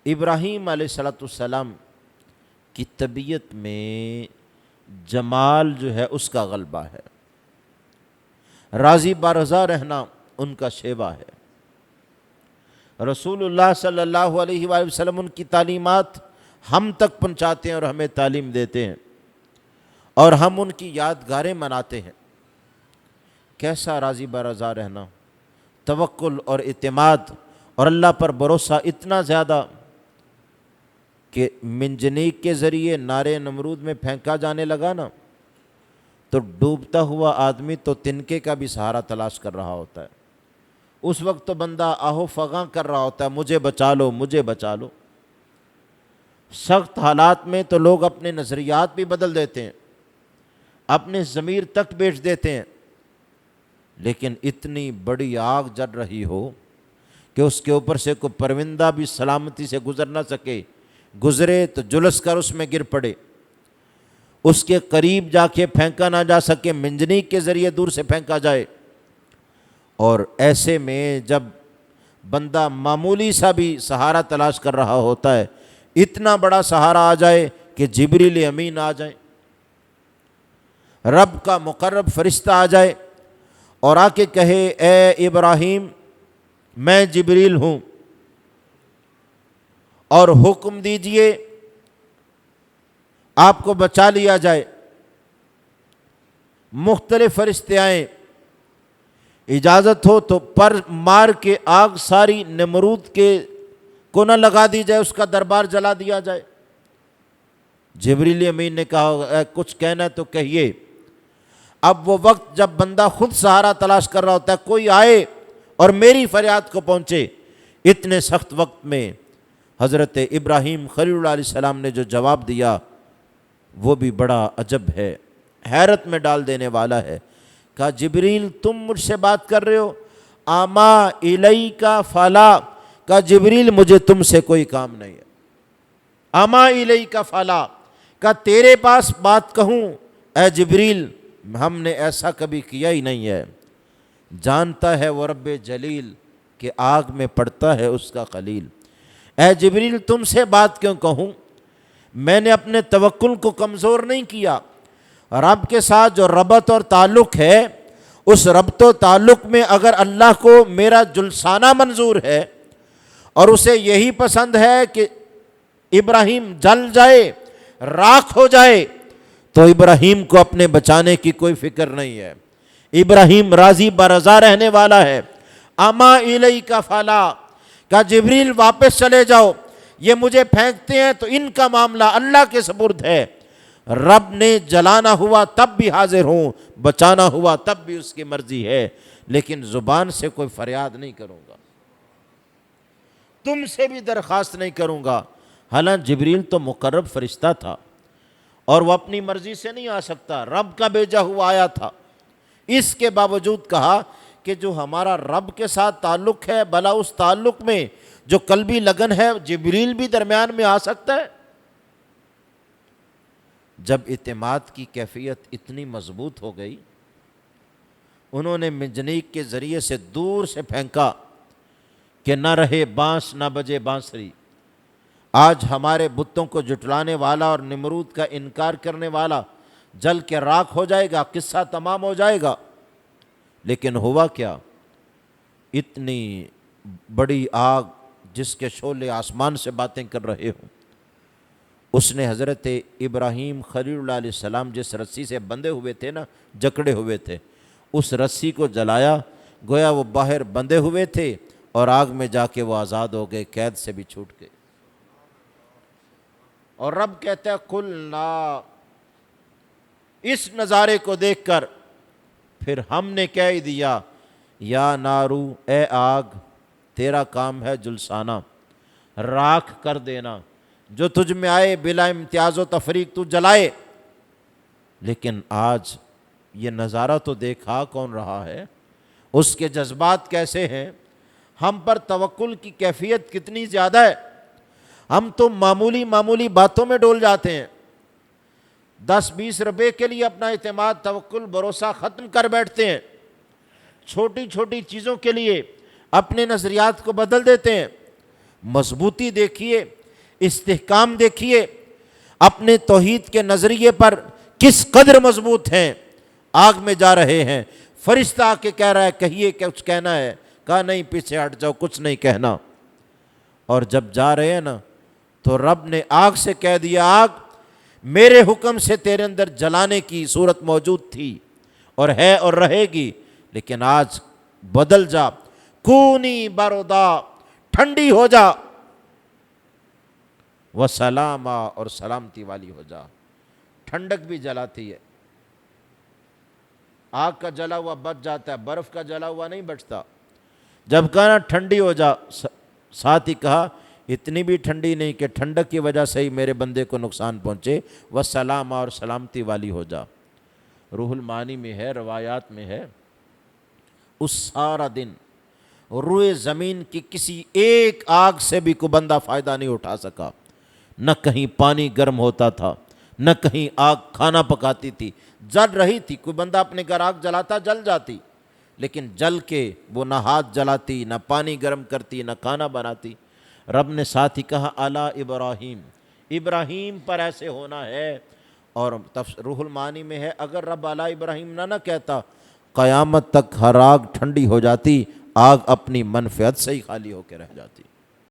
ابراہیم علیہ السلام کی طبیعت میں جمال جو ہے اس کا غلبہ ہے، راضی برضا رہنا ان کا شیوا ہے۔ رسول اللہ صلی اللہ علیہ وآلہ وسلم ان کی تعلیمات ہم تک پہنچاتے ہیں اور ہمیں تعلیم دیتے ہیں، اور ہم ان کی یادگاریں مناتے ہیں۔ کیسا راضی برضا رہنا، توکل اور اعتماد اور اللہ پر بھروسہ اتنا زیادہ کہ منجنیق کے ذریعے نار نمرود میں پھینکا جانے لگا نا، تو ڈوبتا ہوا آدمی تو تنکے کا بھی سہارا تلاش کر رہا ہوتا ہے۔ اس وقت تو بندہ آہو فغاں کر رہا ہوتا ہے، مجھے بچا لو، مجھے بچا لو۔ سخت حالات میں تو لوگ اپنے نظریات بھی بدل دیتے ہیں، اپنے ضمیر تک بیچ دیتے ہیں، لیکن اتنی بڑی آگ جل رہی ہو کہ اس کے اوپر سے کوئی پرندہ بھی سلامتی سے گزر نہ سکے، گزرے تو جلس کر اس میں گر پڑے، اس کے قریب جا کے پھینکا نہ جا سکے، منجنیق کے ذریعے دور سے پھینکا جائے۔ اور ایسے میں جب بندہ معمولی سا بھی سہارا تلاش کر رہا ہوتا ہے، اتنا بڑا سہارا آ جائے کہ جبریل امین آ جائیں، رب کا مقرب فرشتہ آ جائے اور آ کے کہے اے ابراہیم میں جبریل ہوں اور حکم دیجئے آپ کو بچا لیا جائے۔ مختلف فرشتے آئیں، اجازت ہو تو پر مار کے آگ ساری نمرود کے کو نہ لگا دی جائے، اس کا دربار جلا دیا جائے۔ جبریل امین نے کہا کچھ کہنا ہے تو کہیے۔ اب وہ وقت جب بندہ خود سہارا تلاش کر رہا ہوتا ہے، کوئی آئے اور میری فریاد کو پہنچے، اتنے سخت وقت میں حضرت ابراہیم خلیل اللہ علیہ السلام نے جو جواب دیا وہ بھی بڑا عجب ہے، حیرت میں ڈال دینے والا ہے۔ کہا جبریل تم مجھ سے بات کر رہے ہو؟ آما الیک فلا، کہا جبریل مجھے تم سے کوئی کام نہیں ہے۔ آما الیک فلا، کہا تیرے پاس بات کہوں اے جبریل، ہم نے ایسا کبھی کیا ہی نہیں ہے۔ جانتا ہے وہ رب جلیل کہ آگ میں پڑتا ہے اس کا خلیل۔ اے جبریل تم سے بات کیوں کہوں؟ میں نے اپنے توکل کو کمزور نہیں کیا، رب کے ساتھ جو ربط اور تعلق ہے، اس ربط و تعلق میں اگر اللہ کو میرا جلسانہ منظور ہے اور اسے یہی پسند ہے کہ ابراہیم جل جائے، راکھ ہو جائے، تو ابراہیم کو اپنے بچانے کی کوئی فکر نہیں ہے۔ ابراہیم راضی برضا رہنے والا ہے۔ اما الیک فلا، کہا جبریل واپس چلے جاؤ، یہ مجھے پھینکتے ہیں تو ان کا معاملہ اللہ کے سپرد ہے، رب نے جلانا ہوا تب بھی حاضر ہوں، بچانا ہوا تب بھی اس کی مرضی ہے، لیکن زبان سے کوئی فریاد نہیں کروں گا، تم سے بھی درخواست نہیں کروں گا۔ حالانکہ جبریل تو مقرب فرشتہ تھا اور وہ اپنی مرضی سے نہیں آ سکتا، رب کا بھیجا ہوا آیا تھا۔ اس کے باوجود کہا کہ جو ہمارا رب کے ساتھ تعلق ہے، بھلا اس تعلق میں جو قلبی لگن ہے جبریل بھی درمیان میں آ سکتا ہے؟ جب اعتماد کی کیفیت اتنی مضبوط ہو گئی، انہوں نے منجنیق کے ذریعے سے دور سے پھینکا کہ نہ رہے بانس نہ بجے بانسری۔ آج ہمارے بتوں کو جٹلانے والا اور نمرود کا انکار کرنے والا جل کے راکھ ہو جائے گا، قصہ تمام ہو جائے گا۔ لیکن ہوا کیا؟ اتنی بڑی آگ جس کے شعلے آسمان سے باتیں کر رہے ہوں، اس نے حضرت ابراہیم خلیل اللہ علیہ السلام جس رسی سے بندھے ہوئے تھے نا، جکڑے ہوئے تھے، اس رسی کو جلایا، گویا وہ باہر بندھے ہوئے تھے اور آگ میں جا کے وہ آزاد ہو گئے، قید سے بھی چھوٹ گئے۔ اور رب کہتا ہے قلنا، اس نظارے کو دیکھ کر پھر ہم نے کہہ دیا یا نارو، اے آگ تیرا کام ہے جلسانا، راکھ کر دینا، جو تجھ میں آئے بلا امتیاز و تفریق تو جلائے۔ لیکن آج یہ نظارہ تو دیکھا کون رہا ہے، اس کے جذبات کیسے ہیں، ہم پر توکل کی کیفیت کتنی زیادہ ہے۔ ہم تو معمولی باتوں میں ڈول جاتے ہیں، 10-20 روپے کے لیے اپنا اعتماد توکل بھروسہ ختم کر بیٹھتے ہیں، چھوٹی چھوٹی چیزوں کے لیے اپنے نظریات کو بدل دیتے ہیں۔ مضبوطی دیکھیے استحکام دیکھیے، اپنے توحید کے نظریے پر کس قدر مضبوط ہیں، آگ میں جا رہے ہیں، فرشتہ آ کے کہہ رہا ہے کہیے کہ کچھ کہنا ہے، کہا نہیں پیچھے ہٹ جاؤ کچھ نہیں کہنا، اور جب جا رہے ہیں نا تو رب نے آگ سے کہہ دیا آگ میرے حکم سے تیرے اندر جلانے کی صورت موجود تھی اور ہے اور رہے گی، لیکن آج بدل جا، کونی بردا ٹھنڈی ہو جا، وسلاما اور سلامتی والی ہو جا۔ ٹھنڈک بھی جلاتی ہے، آگ کا جلا ہوا بچ جاتا ہے، برف کا جلا ہوا نہیں بچتا۔ جب کہا نا ٹھنڈی ہو جا، ساتھ ہی کہا اتنی بھی ٹھنڈی نہیں کہ ٹھنڈک کی وجہ سے ہی میرے بندے کو نقصان پہنچے، وسلاما اور سلامتی والی ہو جا۔ روح المعانی میں ہے، روایات میں ہے، اس سارا دن روئے زمین کی کسی ایک آگ سے بھی کوئی بندہ فائدہ نہیں اٹھا سکا، نہ کہیں پانی گرم ہوتا تھا، نہ کہیں آگ کھانا پکاتی تھی، جل رہی تھی، کوئی بندہ اپنے گھر آگ جلاتا جل جاتی، لیکن جل کے وہ نہ ہاتھ جلاتی، نہ پانی گرم کرتی، نہ کھانا بناتی۔ رب نے ساتھ ہی کہا اعلیٰ ابراہیم، ابراہیم پر ایسے ہونا ہے۔ اور روح المعانی میں ہے اگر رب اعلیٰ ابراہیم نہ کہتا قیامت تک ہر آگ ٹھنڈی ہو جاتی، آگ اپنی منفعت سے ہی خالی ہو کے رہ جاتی۔